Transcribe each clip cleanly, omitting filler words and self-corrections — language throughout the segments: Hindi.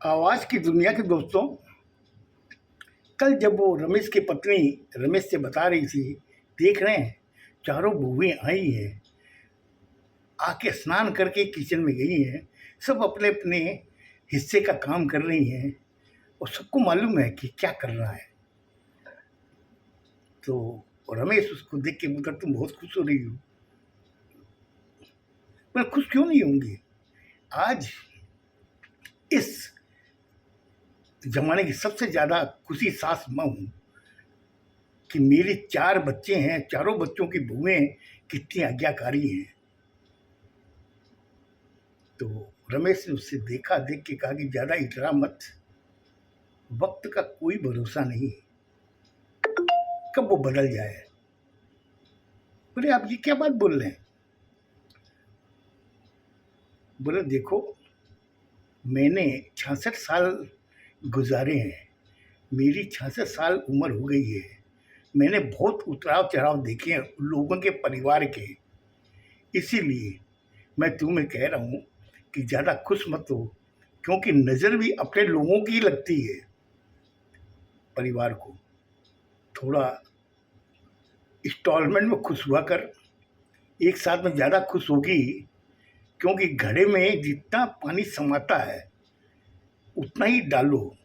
आवाज की दुनिया के दोस्तों, कल जब वो रमेश की पत्नी रमेश से बता रही थी, देख रहे हैं चारों बहुएं आई हैं, आके स्नान करके किचन में गई हैं, सब अपने अपने हिस्से का काम कर रही हैं और सबको मालूम है कि क्या करना है। तो रमेश उसको देख के बोलता, तुम बहुत खुश हो रही हो। मैं खुश क्यों नहीं होंगी? आज इस जमाने की सबसे ज्यादा खुशी सास मैं हूं कि मेरे 4 बच्चे हैं, चारों बच्चों की बहुएं कितनी आज्ञाकारी हैं। तो रमेश ने उससे देखा, देख के कहा कि ज्यादा इतरा मत, वक्त का कोई भरोसा नहीं, कब वो बदल जाए। बोले आप ये क्या बात बोल रहे हैं? बोले देखो, मैंने 66 साल गुजारे हैं, मेरी 66 साल उम्र हो गई है, मैंने बहुत उतराव चढ़ाव देखे हैं लोगों के परिवार के, इसीलिए मैं तुम्हें कह रहा हूँ कि ज़्यादा खुश मत हो, क्योंकि नज़र भी अपने लोगों की लगती है। परिवार को थोड़ा इंस्टॉलमेंट में खुश हुआ कर, एक साथ में ज़्यादा खुश होगी, क्योंकि घड़े में जितना पानी समाता है उतना ही डालो।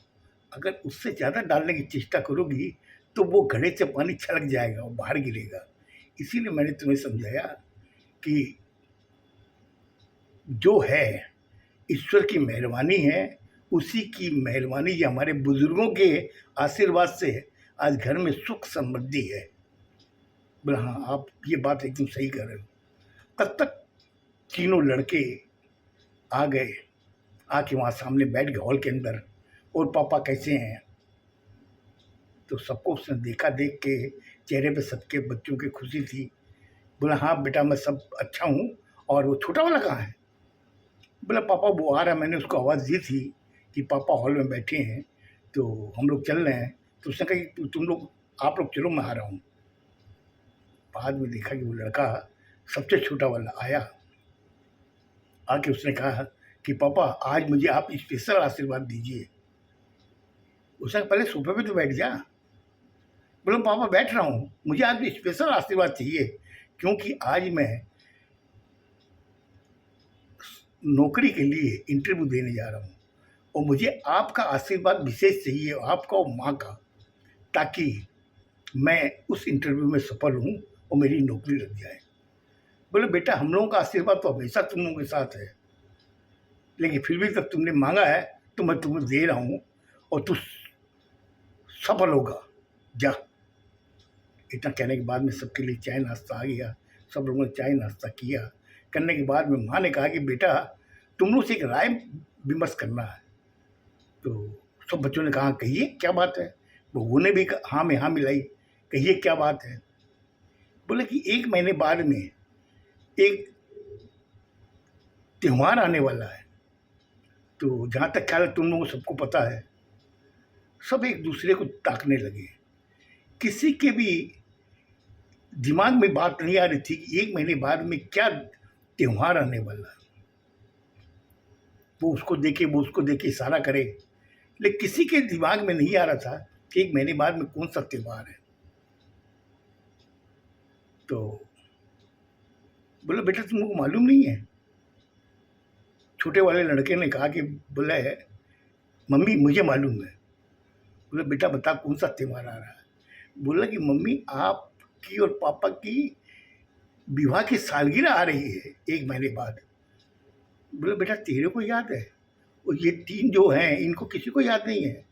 अगर उससे ज़्यादा डालने की चेष्टा करोगी तो वो घड़े से पानी छलक जाएगा और बाहर गिरेगा। इसीलिए मैंने तुम्हें समझाया कि जो है ईश्वर की मेहरबानी है, उसी की मेहरबानी या हमारे बुजुर्गों के आशीर्वाद से आज घर में सुख समृद्धि है। बोला हाँ, आप ये बात एकदम सही कर रहे हो। तब तक तीनों लड़के आ गए, आके वहाँ सामने बैठ गए हॉल के अंदर। और पापा कैसे हैं? तो सबको उसने देखा, देख के चेहरे पे सबके बच्चों की खुशी थी। बोला हाँ बेटा, मैं सब अच्छा हूँ। और वो छोटा वाला कहाँ है? बोला पापा वो आ रहा है, मैंने उसको आवाज़ दी थी कि पापा हॉल में बैठे हैं, तो हम लोग चल रहे हैं। तो उसने कहा कि तुम लोग, आप लोग चलो, मैं आ रहा हूँ। बाद में देखा कि वो लड़का सबसे छोटा वाला आया, आके उसने कहा कि पापा आज मुझे आप स्पेशल आशीर्वाद दीजिए। उसने पहले सोफे पे तो बैठ जा। बोला पापा बैठ रहा हूँ, मुझे आज स्पेशल आशीर्वाद चाहिए, क्योंकि आज मैं नौकरी के लिए इंटरव्यू देने जा रहा हूँ और मुझे आपका आशीर्वाद विशेष चाहिए, आपका और माँ का, ताकि मैं उस इंटरव्यू में सफल हूँ और मेरी नौकरी लग जाए। बोले बेटा, हम लोगों का आशीर्वाद तो हमेशा तुम लोगों के साथ है, लेकिन फिर भी तब तुमने मांगा है तो मैं तुम्हें दे रहा हूँ और तू सफल होगा, जा। इतना कहने के बाद में सबके लिए चाय नाश्ता आ गया। सब लोगों ने चाय नाश्ता किया। करने के बाद में माँ ने कहा कि बेटा, तुम लोग से एक राय विमर्श करना है। तो सब बच्चों ने कहा कहिए क्या बात है। बहू ने भी हाँ में हाँ मिलाई, कहिए क्या बात है। बोले कि 1 महीने बाद में एक त्यौहार आने वाला है, तो जहाँ तक ख्याल है तुम लोगों सबको पता है। सब एक दूसरे को ताकने लगे। किसी के भी दिमाग में बात नहीं आ रही थी कि 1 महीने बाद में क्या त्यौहार आने वाला है। वो उसको देखे इशारा करे, लेकिन किसी के दिमाग में नहीं आ रहा था कि 1 महीने बाद में कौन सा त्यौहार है। तो बोले बेटा, तुमको मालूम नहीं है? छोटे वाले लड़के ने कहा कि बोला है मम्मी मुझे मालूम है। बोले बेटा बता, कौन सा त्यौहार आ रहा है? बोला कि मम्मी, आपकी और पापा की विवाह की सालगिरह आ रही है 1 महीने बाद। बोले बेटा, तेरे को याद है? और ये 3 जो हैं इनको किसी को याद नहीं है।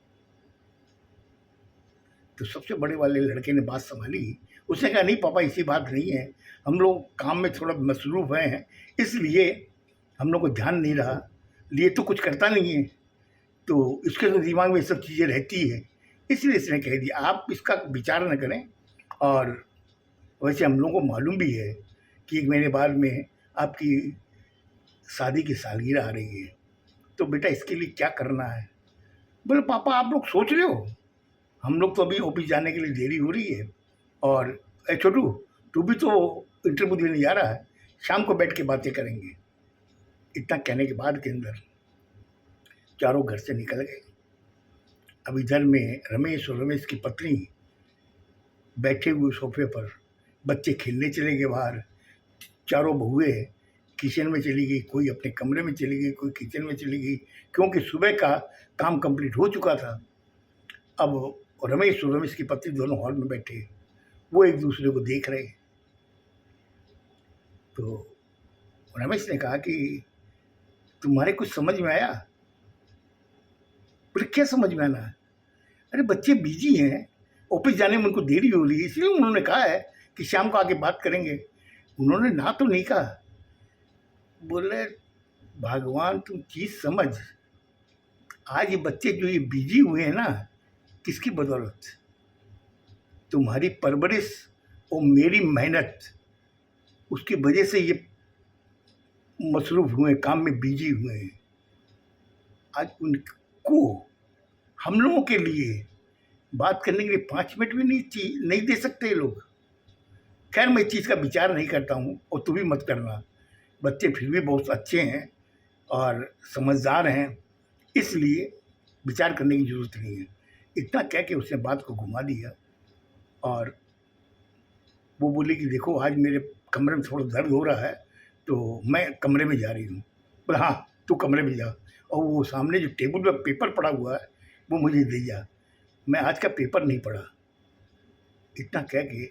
तो सबसे बड़े वाले लड़के ने बात संभाली। उसने कहा नहीं पापा, ऐसी बात नहीं है, हम लोग काम में थोड़ा मसरूफ़ हैं, इसलिए हम लोग को ध्यान नहीं रहा, लिए तो कुछ करता नहीं है, तो इसके तो दिमाग में ये सब चीज़ें रहती है, इसलिए इसने कह दिया। आप इसका विचार न करें। और वैसे हम लोगों को मालूम भी है कि 1 महीने बाद में आपकी शादी की सालगिरह आ रही है, तो बेटा इसके लिए क्या करना है? बोले पापा, आप लोग सोच रहे हो, हम लोग तो अभी ऑफिस जाने के लिए देरी हो रही है। और ए छोटू, तू भी तो इंटरव्यू देने जा रहा है, शाम को बैठ के बातें करेंगे। इतना कहने के बाद के अंदर चारों घर से निकल गए। अब इधर में रमेश और रमेश की पत्नी बैठे हुए सोफे पर, बच्चे खेलने चले गए बाहर, चारों बहुएं किचन में चली गई, कोई अपने कमरे में चली गई, कोई किचन में चली गई, क्योंकि सुबह का काम कंप्लीट हो चुका था। अब रमेश और रमेश की पत्नी दोनों हॉल में बैठे, वो एक दूसरे को देख रहे। तो रमेश ने कहा कि तुम्हारे कुछ समझ में आया? बोले क्या समझ में आना? अरे बच्चे बिजी हैं, ऑफिस जाने में उनको देरी हो रही है, इसलिए उन्होंने कहा है कि शाम को आके बात करेंगे। उन्होंने ना तो नहीं कहा। बोले भगवान तुम चीज़ समझ, आज ये बच्चे जो ये बिजी हुए हैं ना, किसकी बदौलत? तुम्हारी परवरिश और मेरी मेहनत, उसकी वजह से ये मसरूफ़ हुए, काम में बिजी हुए हैं। आज उनको हम लोगों के लिए बात करने के लिए 5 मिनट भी नहीं दे सकते ये लोग। खैर मैं इस चीज़ का विचार नहीं करता हूँ और तू भी मत करना। बच्चे फिर भी बहुत अच्छे हैं और समझदार हैं, इसलिए विचार करने की ज़रूरत नहीं है। इतना कह के उसने बात को घुमा दिया और वो बोली कि देखो आज मेरे कमरे में थोड़ा दर्द हो रहा है, तो मैं कमरे में जा रही हूँ। बोला हाँ तू कमरे में जा, और वो सामने जो टेबल पर पेपर पड़ा हुआ है वो मुझे दे जा, मैं आज का पेपर नहीं पढ़ा। इतना कह के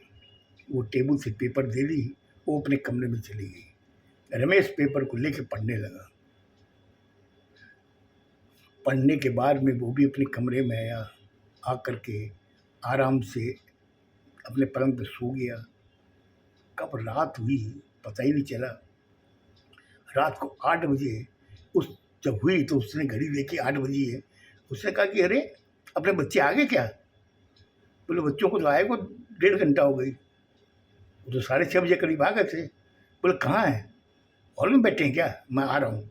वो टेबल से पेपर दे दी, वो अपने कमरे में चली गई। रमेश पेपर को लेके पढ़ने लगा। पढ़ने के बाद में वो भी अपने कमरे में आया, आकर के आराम से अपने पलंग पे सो गया। कब रात हुई पता ही नहीं चला। रात को 8 बजे उस जब हुई तो उसने घड़ी देखी 8 बजी है। उसने कहा कि अरे अपने बच्चे आ गए क्या? बोले बच्चों को तो आए को 1.5 घंटा हो गई, वो तो 6:30 बजे करीब आ गए थे। बोले कहाँ हैं? हॉल में बैठे हैं क्या? मैं आ रहा हूँ।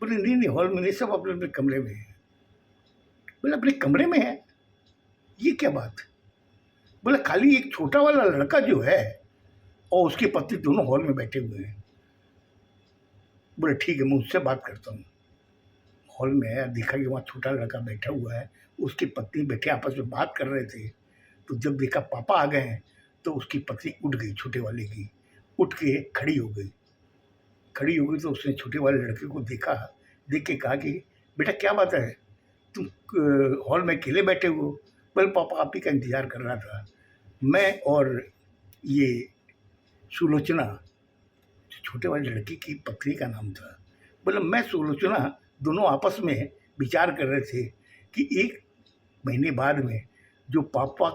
बोले नहीं नहीं हॉल में नहीं, सब अपने अपने कमरे में है। बोले अपने कमरे में है? ये क्या बात? बोले खाली एक छोटा वाला लड़का जो है और उसकी पत्नी दोनों हॉल में बैठे हुए हैं। बोले ठीक है मैं उससे बात करता हूँ। हॉल में आया, देखा कि वहाँ छोटा लड़का बैठा हुआ है, उसकी पत्नी बैठे आपस में बात कर रहे थे। तो जब देखा पापा आ गए हैं तो उसकी पत्नी उठ गई, छोटे वाले की उठ के खड़ी हो गई। खड़ी हो गई तो उसने छोटे वाले लड़के को देखा, देख के कहा कि बेटा क्या बात है, तुम हॉल में अकेले बैठे हो? बोले पापा आप ही का इंतज़ार कर रहा था, मैं और ये सुलोचना, छोटे वाले लड़के की पत्नी का नाम था। बोले मैं सुलोचना दोनों आपस में विचार कर रहे थे कि 1 महीने बाद में जो पापा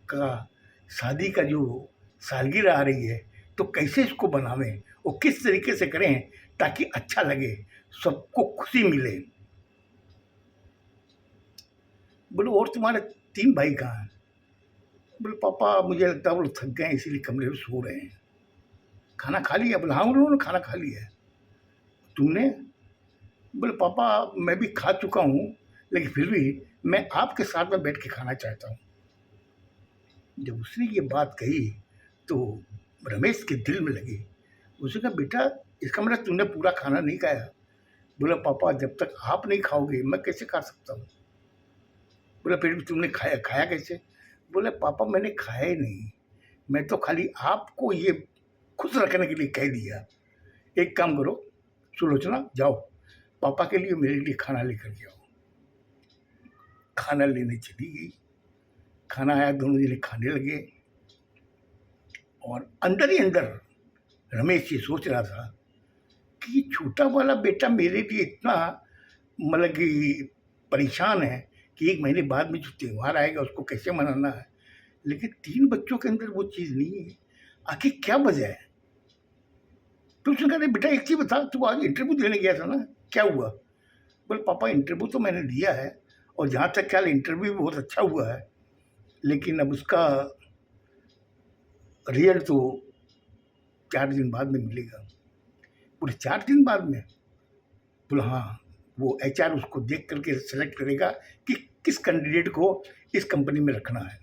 का शादी का जो सालगिरह आ रही है, तो कैसे इसको बनावें और किस तरीके से करें ताकि अच्छा लगे, सबको खुशी मिले। बोले और तुम्हारे 3 भाई कहाँ हैं? बोले पापा मुझे लगता है वो लोग थक गए हैं इसीलिए कमरे में सो रहे हैं। खाना खा लिया? बोले हाँ उन्होंने खाना खा लिया है। तुमने? बोले पापा मैं भी खा चुका हूँ, लेकिन फिर भी मैं आपके साथ में बैठ के खाना चाहता हूँ। जब उसने ये बात कही तो रमेश के दिल में लगी। उसने कहा बेटा इसका मतलब तुमने पूरा खाना नहीं खाया? बोला पापा जब तक आप नहीं खाओगे मैं कैसे खा सकता हूँ? बोला फिर भी तुमने खाया? खाया कैसे? बोले पापा मैंने खाया ही नहीं, मैं तो खाली आपको ये खुश रखने के लिए कह दिया। एक काम करो सुलोचना, जाओ पापा के लिए मेरे लिए खाना लेकर के आओ। खाना लेने चली गई। खाना आया, दोनों जने खाने लगे और अंदर ही अंदर रमेश ये सोच रहा था कि छोटा वाला बेटा मेरे लिए इतना मतलब कि परेशान है कि 1 महीने बाद में जो त्यौहार आएगा उसको कैसे मनाना है, लेकिन 3 बच्चों के अंदर वो चीज़ नहीं है। आखिर क्या वजह है? तो उसने कहा बेटा एक चीज़ बता, तू आज इंटरव्यू देने गया था ना, क्या हुआ? बोले पापा इंटरव्यू तो मैंने दिया है और जहाँ तक ख्याल इंटरव्यू भी बहुत अच्छा हुआ है, लेकिन अब उसका रिजल्ट तो 4 दिन बाद में मिलेगा। बोले 4 दिन बाद में? बोले हाँ, वो एचआर उसको देख करके सेलेक्ट करेगा कि किस कैंडिडेट को इस कंपनी में रखना है।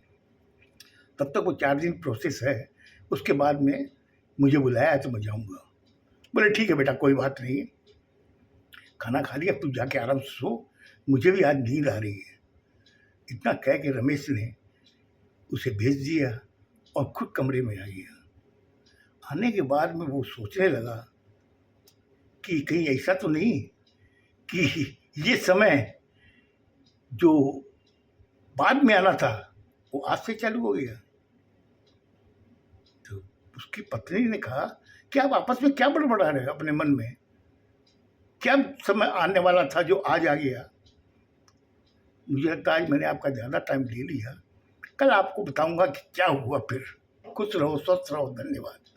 तब तक वो 4 दिन प्रोसेस है, उसके बाद में मुझे बुलाया है तो मैं जाऊँगा। बोले ठीक है बेटा कोई बात नहीं, खाना खा लिया, अब तू जाके आराम से सो, मुझे भी आज नींद आ रही है। इतना कह के रमेश ने उसे भेज दिया और खुद कमरे में आ गया। आने के बाद में वो सोचने लगा कि कहीं ऐसा तो नहीं कि ये समय जो बाद में आना था वो आज से चालू हो गया। तो उसकी पत्नी ने कहा कि आप आपस में क्या बड़बड़ा रहे हो अपने मन में, क्या समय आने वाला था जो आज आ गया। मुझे लगता है आज मैंने आपका ज़्यादा टाइम ले लिया, कल आपको बताऊंगा कि क्या हुआ। फिर खुश रहो, स्वस्थ रहो, धन्यवाद।